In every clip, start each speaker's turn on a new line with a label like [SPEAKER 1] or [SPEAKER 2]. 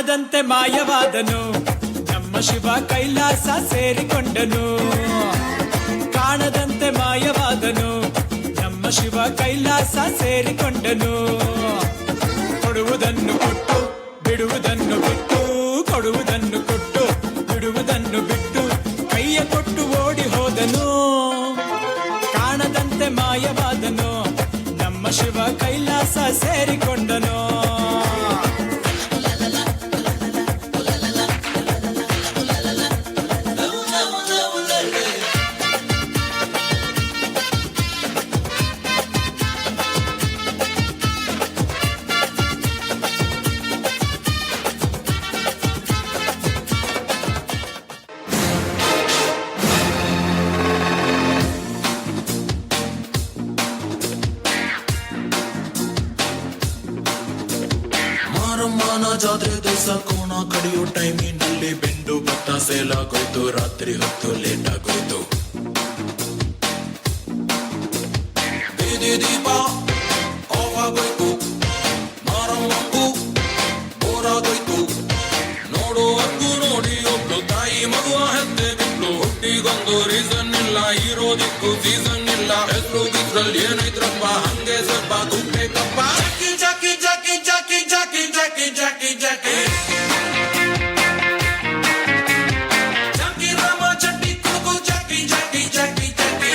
[SPEAKER 1] ಕಾಣದಂತೆ ಮಾಯವಾದನು ನಮ್ಮ ಶಿವ ಕೈಲಾಸ ಸೇರಿಕೊಂಡನು. ಕಾಣದಂತೆ ಮಾಯವಾದನು ನಮ್ಮ ಶಿವ ಕೈಲಾಸ ಸೇರಿಕೊಂಡನು. ಕೊಡುವುದನ್ನು ಕೊಟ್ಟು ಬಿಡುವುದನ್ನು ಬಿಟ್ಟು, ಕೊಡುವುದನ್ನು ಕೊಟ್ಟು ಬಿಡುವುದನ್ನು ಬಿಟ್ಟು, ಕೈಯ ಕೊಟ್ಟು ಓಡಿ ಹೋದನು. ಕಾಣದಂತೆ ಮಾಯವಾದನು ನಮ್ಮ ಶಿವ ಕೈಲಾಸ ಸೇರಿಕೊಂಡನು.
[SPEAKER 2] ಜಾತ್ರೆ ದಿವಸ ಕೋಣ ಕಡಿಯೋ ಟೈಮಿನಲ್ಲಿ ಬೆಂಡು ಭತ್ತ ಸೇಲ್ ಆಗೋಯ್ತು. ರಾತ್ರಿ ಹೊತ್ತು ಲೇಟ್ ಆಗೋಯ್ತು. ಬೀದಿ ದೀಪ ಆಫ್ ಆಗೋಯ್ತು. ಮಾರಮ್ಮಂಗೂ ಬೋರಾಗೋಯ್ತು. ನೋಡುವರ್ಗೂ ನೋಡಿ ಒಬ್ಳು ತಾಯಿ ಮಗುವ ಹೆತ್ತೆ ಬಿಟ್ಲು. ಹುಟ್ಟಿಗೊಂದು ರೀಸನ್ ಇಲ್ಲ, ಇರೋದಿಕ್ಕೂ ಸೀಸನ್ ಇಲ್ಲ. ಹೆಸರು ಬಿದ್ರಲ್ಲಿ ಏನೈತ್ರಪ್ಪ, ಹಂಗೆ ಸ್ವಲ್ಪ ಗುಪ್ಪೇಕಪ್ಪ. ಜಾಕಿ ಜಾಕಿ ಜಾಕಿ ಜಾಕಿ ಜಾಕಿ ಜಾಕಿ ಜಾಕಿ ಜಾಕಿ ರಾಮ ಚಟ್ಟಿ ಕುಡುಕು ಜಾಕಿ ಜಾಕಿ ಜಾಕಿ ಜಾಕಿ.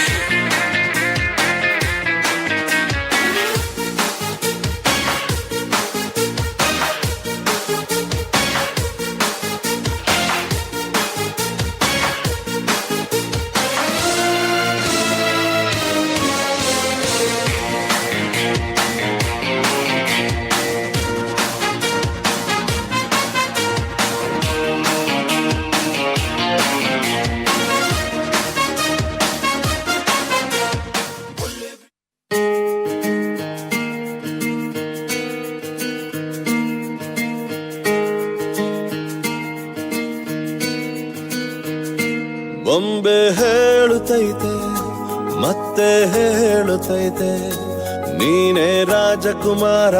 [SPEAKER 3] ಬೊಂಬೆ ಹೇಳುತ್ತೈತೆ ಮತ್ತೆ ಹೇಳುತ್ತೈತೆ, ನೀನೇ ರಾಜಕುಮಾರ.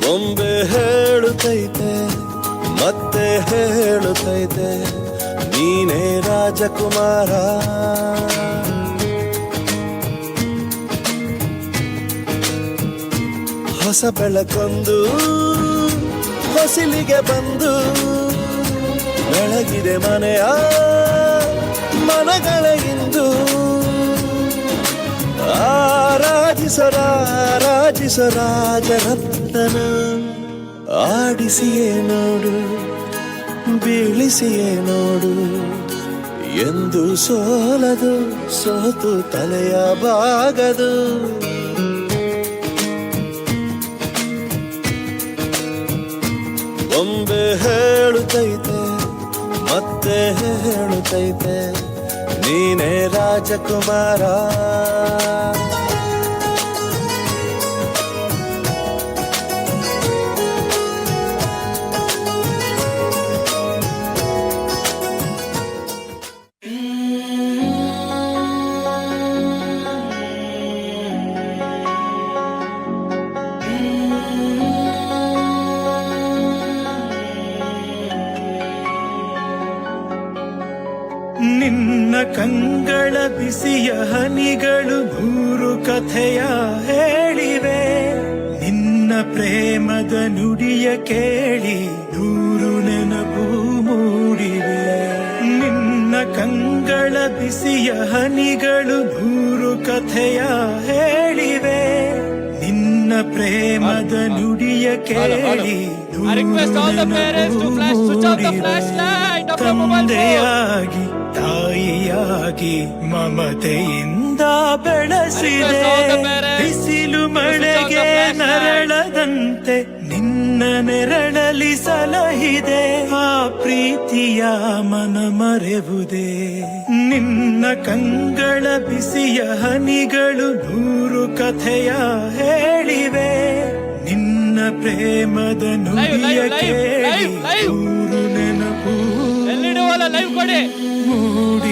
[SPEAKER 3] ಬೊಂಬೆ ಹೇಳುತ್ತೈತೆ ಮತ್ತೆ ಹೇಳುತ್ತೈತೆ, ನೀನೇ ರಾಜಕುಮಾರ. ಹೊಸ ಬೆಳಕೊಂದು ಹೊಸಿಲಿಗೆ ಬಂದು ಬೆಳಗಿದೆ ಮನೆಯ ಮನಗಳ ಇಂದು. ರಾಜರತ್ನ ಆಡಿಸಿಯೇ ನೋಡು, ಬೀಳಿಸಿಯೇ ನೋಡು, ಎಂದು ಸೋಲದು, ಸೋತು ತಲೆಯ ಬಾಗದು. ಬೊಂಬೆ ಹೇಳುತ್ತೈತೆ ಮತ್ತೆ ಹೇಳುತ್ತೈತೆ, ನೀನೇ ರಾಜಕುಮಾರ.
[SPEAKER 1] ನಿನ್ನ ಕಂಗಳ ಬಿಸಿಯ ಹನಿಗಳು ಮೂರು ಕಥೆಯ ಹೇಳಿವೆ. ನಿನ್ನ ಪ್ರೇಮದ ನುಡಿಯ ಕೇಳಿ ನೂರು ನೆನಪು ಮೂಡಿವೆ. ನಿನ್ನ ಕಂಗಳ ಬಿಸಿಯ ಹನಿಗಳು ಮೂರು ಕಥೆಯ ಹೇಳಿವೆ. ನಿನ್ನ ಪ್ರೇಮದ ನುಡಿಯ ಕೇಳಿ ತಂದೆಯಾಗಿ ತಾಯಿಯಾಗಿ ಮಮತೆಯಿಂದ ಬೆಳೆಸಿದೆ. ಬಿಸಿಲು ಮಳೆಗೆ ನರಳದಂತೆ ನಿನ್ನ ನೆರಳಲಿ ಸಲಹಿದೆ. ಆ ಪ್ರೀತಿಯ ಮನ ಮರೆವುದೇ. ನಿನ್ನ ಕಂಗಳ ಬಿಸಿಯ ಹನಿಗಳು ನೂರು ಕಥೆಯ ಹೇಳಿವೆ. ನಿನ್ನ ಪ್ರೇಮದ ನುಡಿಯ ಕೇಳಿ ನೂರು ನೆನಪು ಮೂಡಿ